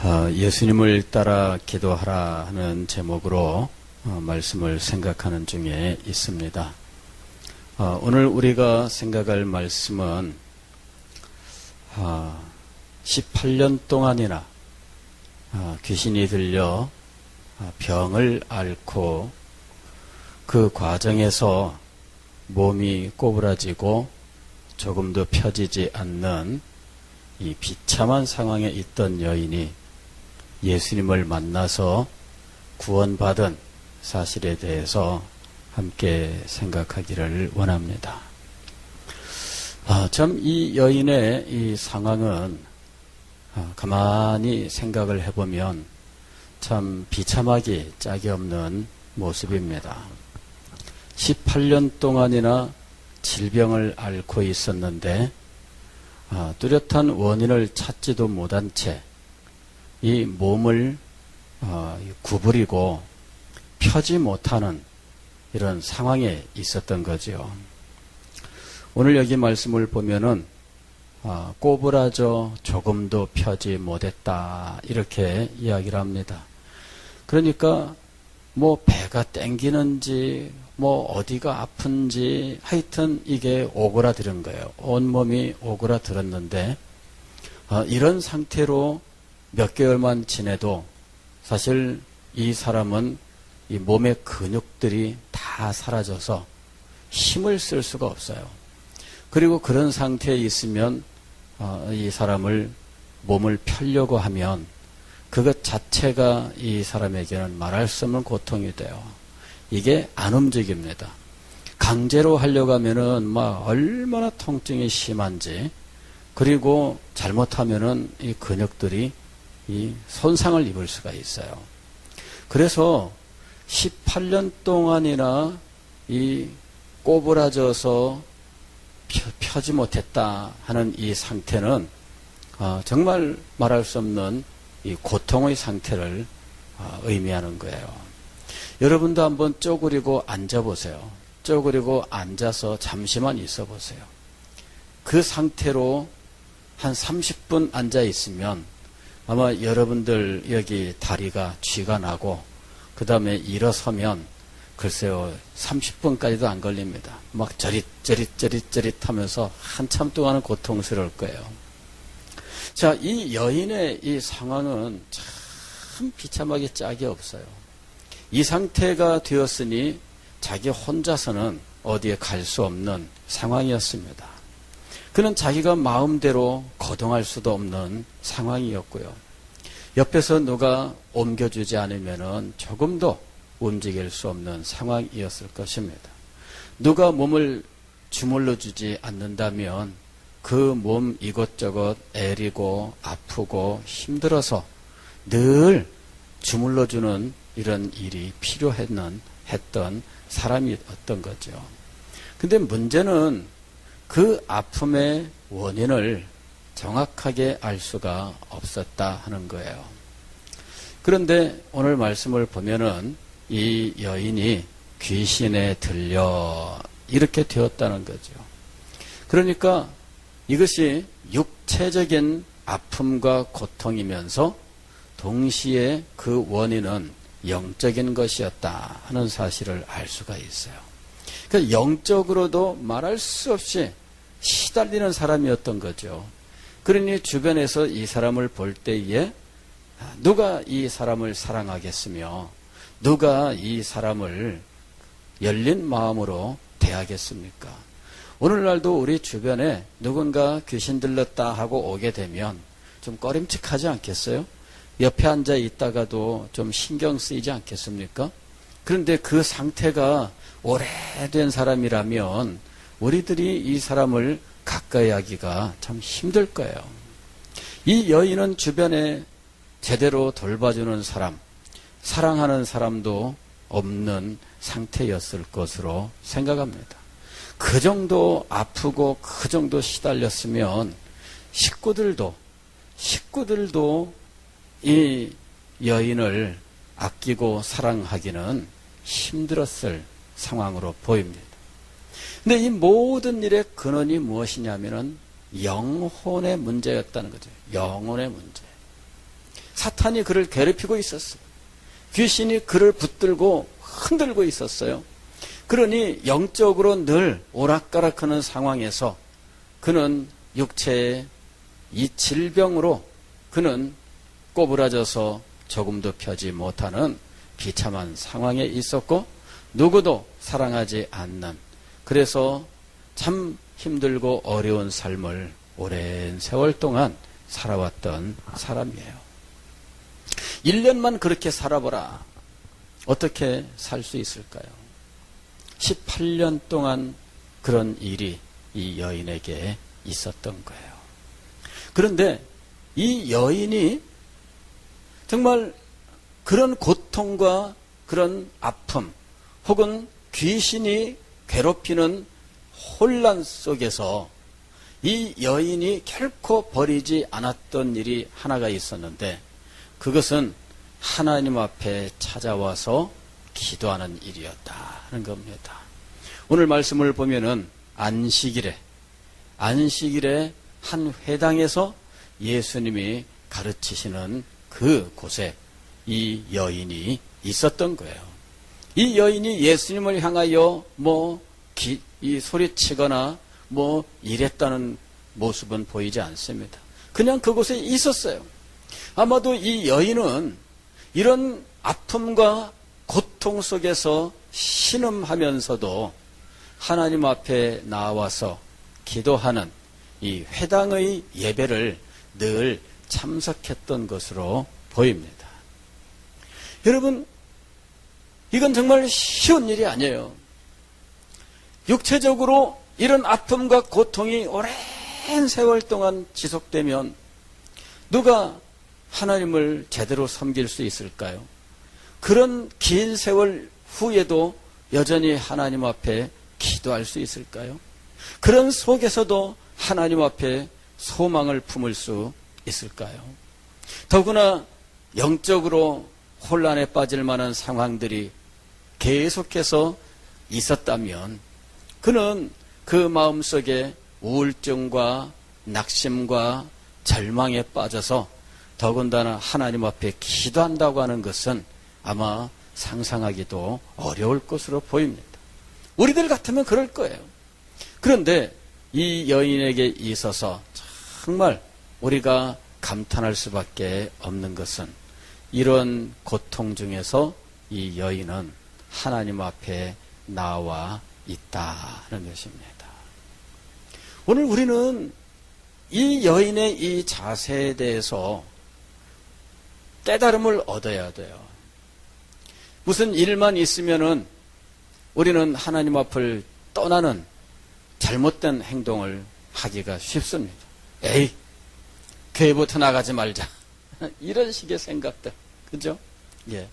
예수님을 따라 기도하라 하는 제목으로 말씀을 생각하는 중에 있습니다. 오늘 우리가 생각할 말씀은 18년 동안이나 귀신이 들려 병을 앓고 그 과정에서 몸이 꼬부라지고 조금도 펴지지 않는 이 비참한 상황에 있던 여인이 예수님을 만나서 구원받은 사실에 대해서 함께 생각하기를 원합니다. 참 이 여인의 이 상황은 가만히 생각을 해보면 참 비참하기 짝이 없는 모습입니다. 18년 동안이나 질병을 앓고 있었는데 뚜렷한 원인을 찾지도 못한 채 이 몸을 구부리고 펴지 못하는 이런 상황에 있었던 거죠. 오늘 여기 말씀을 보면은 꼬부라져 조금도 펴지 못했다 이렇게 이야기를 합니다. 그러니까 뭐 배가 땡기는지 뭐 어디가 아픈지 하여튼 이게 오그라드는 거예요. 온몸이 오그라들었는데 이런 상태로 몇 개월만 지내도 사실 이 사람은 이 몸의 근육들이 다 사라져서 힘을 쓸 수가 없어요. 그리고 그런 상태에 있으면 이 사람을 몸을 펴려고 하면 그것 자체가 이 사람에게는 말할 수 없는 고통이 돼요. 이게 안 움직입니다. 강제로 하려고 하면은 막 얼마나 통증이 심한지, 그리고 잘못하면은 이 근육들이 이 손상을 입을 수가 있어요. 그래서 18년 동안이나 이 꼬부라져서 펴지 못했다 하는 이 상태는 정말 말할 수 없는 이 고통의 상태를 의미하는 거예요. 여러분도 한번 쪼그리고 앉아보세요. 쪼그리고 앉아서 잠시만 있어 보세요. 그 상태로 한 30분 앉아 있으면 아마 여러분들 여기 다리가 쥐가 나고 그 다음에 일어서면 글쎄요 30분까지도 안 걸립니다. 막 저릿저릿 하면서 한참 동안은 고통스러울 거예요. 자, 이 여인의 이 상황은 참 비참하게 짝이 없어요. 이 상태가 되었으니 자기 혼자서는 어디에 갈 수 없는 상황이었습니다. 그는 자기가 마음대로 거동할 수도 없는 상황이었고요. 옆에서 누가 옮겨주지 않으면 조금도 움직일 수 없는 상황이었을 것입니다. 누가 몸을 주물러 주지 않는다면 그 몸 이것저것 애리고 아프고 힘들어서 늘 주물러 주는 이런 일이 필요했던 사람이었던 거죠. 근데 문제는 그 아픔의 원인을 정확하게 알 수가 없었다 하는 거예요. 그런데 오늘 말씀을 보면은 이 여인이 귀신에 들려 이렇게 되었다는 거죠. 그러니까 이것이 육체적인 아픔과 고통이면서 동시에 그 원인은 영적인 것이었다 하는 사실을 알 수가 있어요. 그러니까 영적으로도 말할 수 없이 시달리는 사람이었던 거죠. 그러니 주변에서 이 사람을 볼 때에 누가 이 사람을 사랑하겠으며 누가 이 사람을 열린 마음으로 대하겠습니까? 오늘날도 우리 주변에 누군가 귀신 들렸다 하고 오게 되면 좀 꺼림칙하지 않겠어요? 옆에 앉아 있다가도 좀 신경 쓰이지 않겠습니까? 그런데 그 상태가 오래된 사람이라면 우리들이 이 사람을 가까이 하기가 참 힘들 거예요. 이 여인은 주변에 제대로 돌봐주는 사람, 사랑하는 사람도 없는 상태였을 것으로 생각합니다. 그 정도 아프고 그 정도 시달렸으면 식구들도 이 여인을 아끼고 사랑하기는 힘들었을 상황으로 보입니다. 근데 이 모든 일의 근원이 무엇이냐면은 영혼의 문제였다는 거죠. 영혼의 문제. 사탄이 그를 괴롭히고 있었어요. 귀신이 그를 붙들고 흔들고 있었어요. 그러니 영적으로 늘 오락가락하는 상황에서 그는 육체의 이 질병으로 그는 꼬부라져서 조금도 펴지 못하는 비참한 상황에 있었고 누구도 사랑하지 않는, 그래서 참 힘들고 어려운 삶을 오랜 세월 동안 살아왔던 사람이에요. 1년만 그렇게 살아보라. 어떻게 살 수 있을까요? 18년 동안 그런 일이 이 여인에게 있었던 거예요. 그런데 이 여인이 정말 그런 고통과 그런 아픔 혹은 귀신이 괴롭히는 혼란 속에서 이 여인이 결코 버리지 않았던 일이 하나가 있었는데, 그것은 하나님 앞에 찾아와서 기도하는 일이었다는 겁니다. 오늘 말씀을 보면은 안식일에 한 회당에서 예수님이 가르치시는 그 곳에 이 여인이 있었던 거예요. 이 여인이 예수님을 향하여 이 소리치거나 이랬다는 모습은 보이지 않습니다. 그냥 그곳에 있었어요. 아마도 이 여인은 이런 아픔과 고통 속에서 신음하면서도 하나님 앞에 나와서 기도하는 이 회당의 예배를 늘 참석했던 것으로 보입니다. 여러분, 이건 정말 쉬운 일이 아니에요. 육체적으로 이런 아픔과 고통이 오랜 세월 동안 지속되면 누가 하나님을 제대로 섬길 수 있을까요? 그런 긴 세월 후에도 여전히 하나님 앞에 기도할 수 있을까요? 그런 속에서도 하나님 앞에 소망을 품을 수 있을까요? 더구나 영적으로 혼란에 빠질 만한 상황들이 계속해서 있었다면 그는 그 마음속에 우울증과 낙심과 절망에 빠져서 더군다나 하나님 앞에 기도한다고 하는 것은 아마 상상하기도 어려울 것으로 보입니다. 우리들 같으면 그럴 거예요. 그런데 이 여인에게 있어서 정말 우리가 감탄할 수밖에 없는 것은 이런 고통 중에서 이 여인은 하나님 앞에 나와 있다는 것입니다. 오늘 우리는 이 여인의 이 자세에 대해서 깨달음을 얻어야 돼요. 무슨 일만 있으면은 우리는 하나님 앞을 떠나는 잘못된 행동을 하기가 쉽습니다. 에이, 교회부터 나가지 말자. 이런 식의 생각들. 그죠? 예.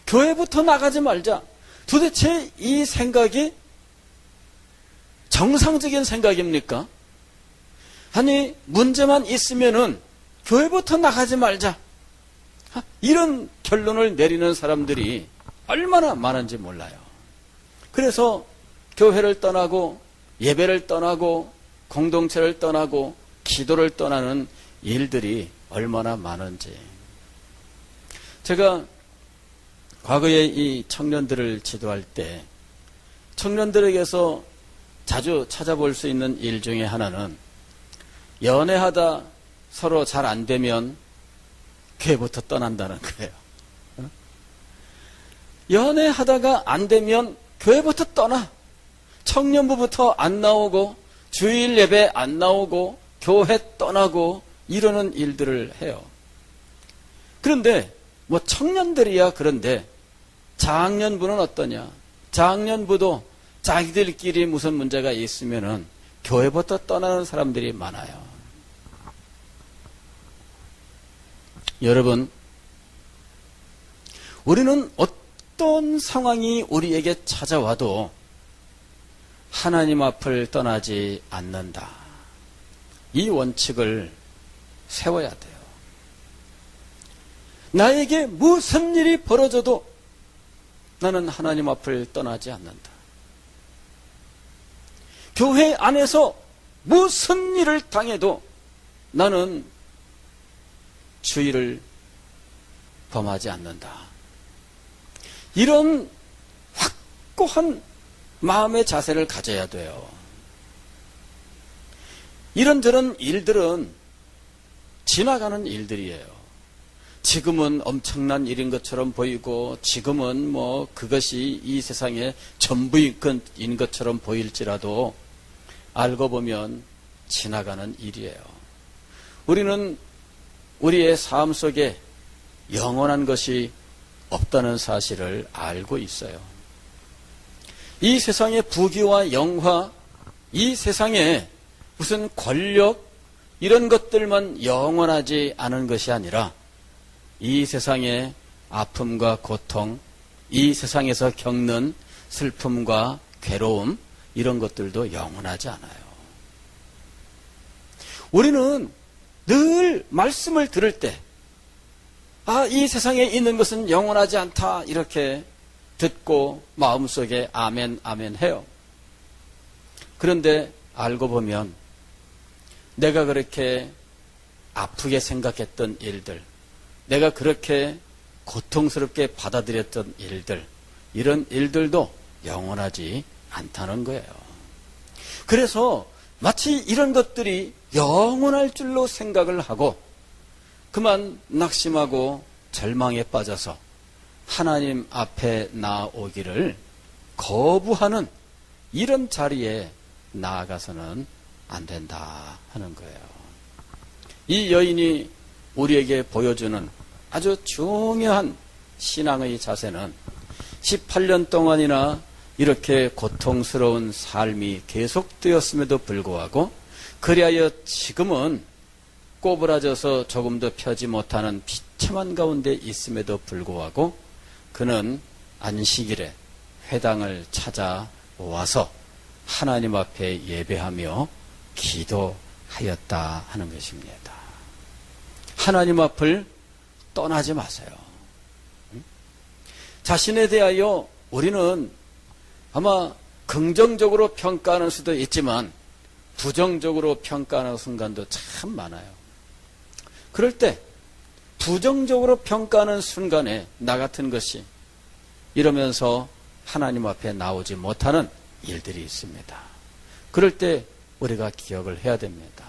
교회부터 나가지 말자. 도대체 이 생각이 정상적인 생각입니까? 아니, 문제만 있으면은 교회부터 나가지 말자. 이런 결론을 내리는 사람들이 얼마나 많은지 몰라요. 그래서 교회를 떠나고 예배를 떠나고 공동체를 떠나고 기도를 떠나는 일들이 얼마나 많은지. 제가 과거에 이 청년들을 지도할 때 청년들에게서 자주 찾아볼 수 있는 일 중에 하나는 연애하다 서로 잘 안 되면 교회부터 떠난다는 거예요. 연애하다가 안 되면 교회부터 떠나. 청년부부터 안 나오고 주일 예배 안 나오고 교회 떠나고 이러는 일들을 해요. 그런데 청년들이야 그런데 장년부는 어떠냐? 장년부도 자기들끼리 무슨 문제가 있으면은 교회부터 떠나는 사람들이 많아요. 여러분, 우리는 어떤 상황이 우리에게 찾아와도 하나님 앞을 떠나지 않는다. 이 원칙을 세워야 돼요. 나에게 무슨 일이 벌어져도 나는 하나님 앞을 떠나지 않는다. 교회 안에서 무슨 일을 당해도 나는 주의를 범하지 않는다. 이런 확고한 마음의 자세를 가져야 돼요. 이런저런 일들은 지나가는 일들이에요. 지금은 엄청난 일인 것처럼 보이고 지금은 그것이 이 세상의 전부인 것처럼 보일지라도 알고 보면 지나가는 일이에요. 우리는 우리의 삶 속에 영원한 것이 없다는 사실을 알고 있어요. 이 세상의 부귀와 영화, 이 세상에 무슨 권력, 이런 것들만 영원하지 않은 것이 아니라 이 세상의 아픔과 고통, 이 세상에서 겪는 슬픔과 괴로움, 이런 것들도 영원하지 않아요. 우리는 늘 말씀을 들을 때, 이 세상에 있는 것은 영원하지 않다, 이렇게 듣고 마음속에 아멘, 아멘 해요. 그런데 알고 보면 내가 그렇게 아프게 생각했던 일들, 내가 그렇게 고통스럽게 받아들였던 일들, 이런 일들도 영원하지 않다는 거예요. 그래서 마치 이런 것들이 영원할 줄로 생각을 하고 그만 낙심하고 절망에 빠져서 하나님 앞에 나오기를 거부하는 이런 자리에 나아가서는 안 된다 하는 거예요. 이 여인이 우리에게 보여주는 아주 중요한 신앙의 자세는 18년 동안이나 이렇게 고통스러운 삶이 계속되었음에도 불구하고 그리하여 지금은 꼬부라져서 조금도 펴지 못하는 비참한 가운데 있음에도 불구하고 그는 안식일에 회당을 찾아와서 하나님 앞에 예배하며 기도하였다 하는 것입니다. 하나님 앞을 떠나지 마세요. 자신에 대하여 우리는 아마 긍정적으로 평가하는 수도 있지만 부정적으로 평가하는 순간도 참 많아요. 그럴 때 부정적으로 평가하는 순간에 나 같은 것이 이러면서 하나님 앞에 나오지 못하는 일들이 있습니다. 그럴 때 우리가 기억을 해야 됩니다.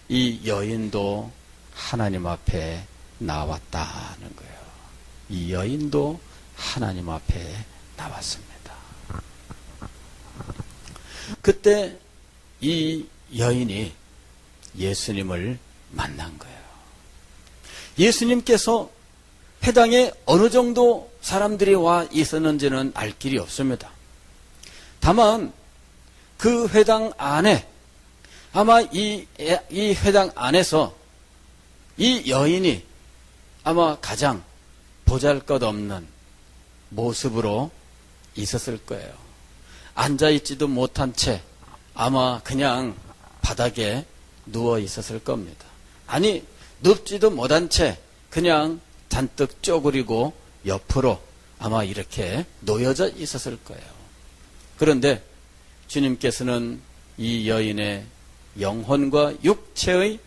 이 여인도 하나님 앞에 나왔다는 거예요. 이 여인도 하나님 앞에 나왔습니다. 그때 이 여인이 예수님을 만난 거예요. 예수님께서 회당에 어느 정도 사람들이 와 있었는지는 알 길이 없습니다. 다만 그 회당 안에 아마 이 회당 안에서 이 여인이 아마 가장 보잘것없는 모습으로 있었을 거예요. 앉아있지도 못한 채 아마 그냥 바닥에 누워 있었을 겁니다. 아니 눕지도 못한 채 그냥 잔뜩 쪼그리고 옆으로 아마 이렇게 놓여져 있었을 거예요. 그런데 주님께서는 이 여인의 영혼과 육체의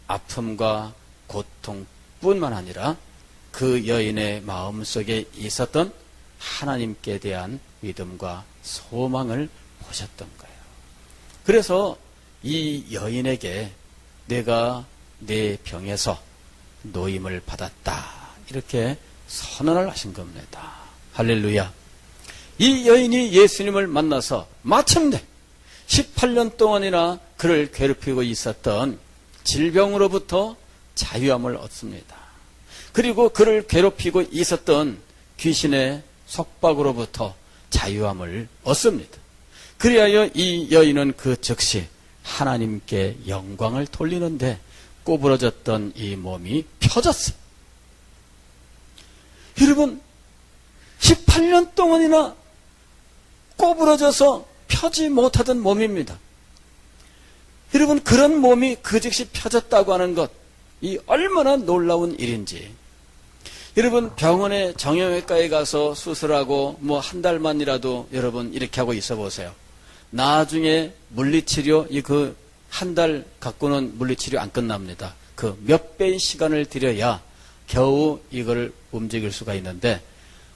아픔과 고통뿐만 아니라 그 여인의 마음속에 있었던 하나님께 대한 믿음과 소망을 보셨던 거예요. 그래서 이 여인에게 내가 내 병에서 노임을 받았다 이렇게 선언을 하신 겁니다. 할렐루야. 이 여인이 예수님을 만나서 마침내 18년 동안이나 그를 괴롭히고 있었던 질병으로부터 자유함을 얻습니다. 그리고 그를 괴롭히고 있었던 귀신의 속박으로부터 자유함을 얻습니다. 그리하여 이 여인은 그 즉시 하나님께 영광을 돌리는데 꼬부러졌던 이 몸이 펴졌어요. 여러분 18년 동안이나 꼬부러져서 펴지 못하던 몸입니다. 여러분 그런 몸이 그 즉시 펴졌다고 하는 것, 이 얼마나 놀라운 일인지. 여러분 병원에 정형외과에 가서 수술하고 한 달만이라도 여러분 이렇게 하고 있어 보세요. 나중에 물리치료 그 한 달 갖고는 물리치료 안 끝납니다. 그 몇 배의 시간을 들여야 겨우 이걸 움직일 수가 있는데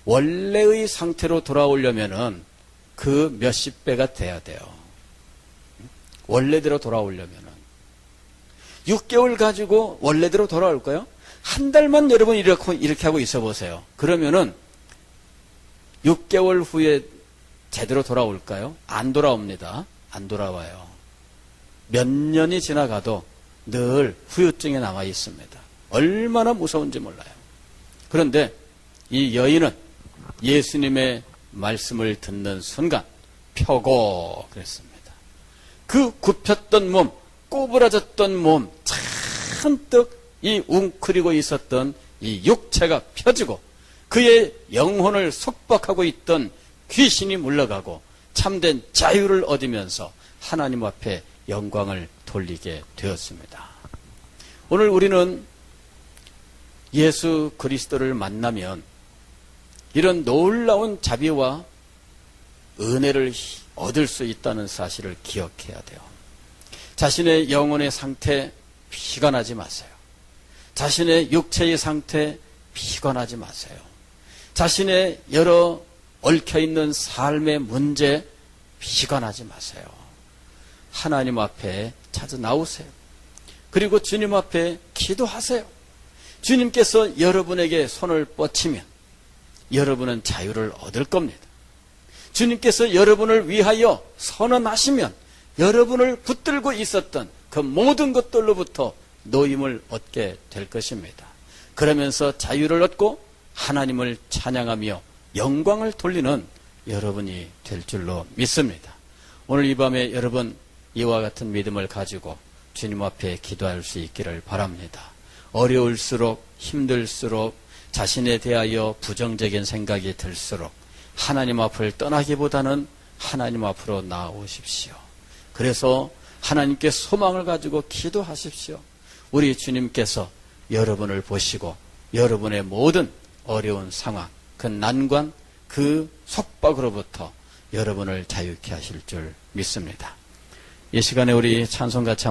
원래의 상태로 돌아오려면은 그 몇십 배가 돼야 돼요. 원래대로 돌아오려면은 6개월 가지고 원래대로 돌아올까요? 한 달만 여러분 이렇게 하고 있어 보세요. 그러면은 6개월 후에 제대로 돌아올까요? 안 돌아옵니다. 안 돌아와요. 몇 년이 지나가도 늘 후유증이 남아 있습니다. 얼마나 무서운지 몰라요. 그런데 이 여인은 예수님의 말씀을 듣는 순간 펴고 그랬습니다. 그 굽혔던 몸, 꼬부라졌던 몸, 잔뜩 이 웅크리고 있었던 이 육체가 펴지고 그의 영혼을 속박하고 있던 귀신이 물러가고 참된 자유를 얻으면서 하나님 앞에 영광을 돌리게 되었습니다. 오늘 우리는 예수 그리스도를 만나면 이런 놀라운 자비와 은혜를 얻을 수 있다는 사실을 기억해야 돼요. 자신의 영혼의 상태 비관하지 마세요. 자신의 육체의 상태 비관하지 마세요. 자신의 여러 얽혀있는 삶의 문제 비관하지 마세요. 하나님 앞에 찾아 나오세요. 그리고 주님 앞에 기도하세요. 주님께서 여러분에게 손을 뻗치면 여러분은 자유를 얻을 겁니다. 주님께서 여러분을 위하여 선언하시면 여러분을 붙들고 있었던 그 모든 것들로부터 노임을 얻게 될 것입니다. 그러면서 자유를 얻고 하나님을 찬양하며 영광을 돌리는 여러분이 될 줄로 믿습니다. 오늘 이 밤에 여러분 이와 같은 믿음을 가지고 주님 앞에 기도할 수 있기를 바랍니다. 어려울수록 힘들수록 자신에 대하여 부정적인 생각이 들수록 하나님 앞을 떠나기보다는 하나님 앞으로 나아오십시오. 그래서 하나님께 소망을 가지고 기도하십시오. 우리 주님께서 여러분을 보시고 여러분의 모든 어려운 상황, 그 난관, 그 속박으로부터 여러분을 자유케 하실 줄 믿습니다. 이 시간에 우리 찬송같이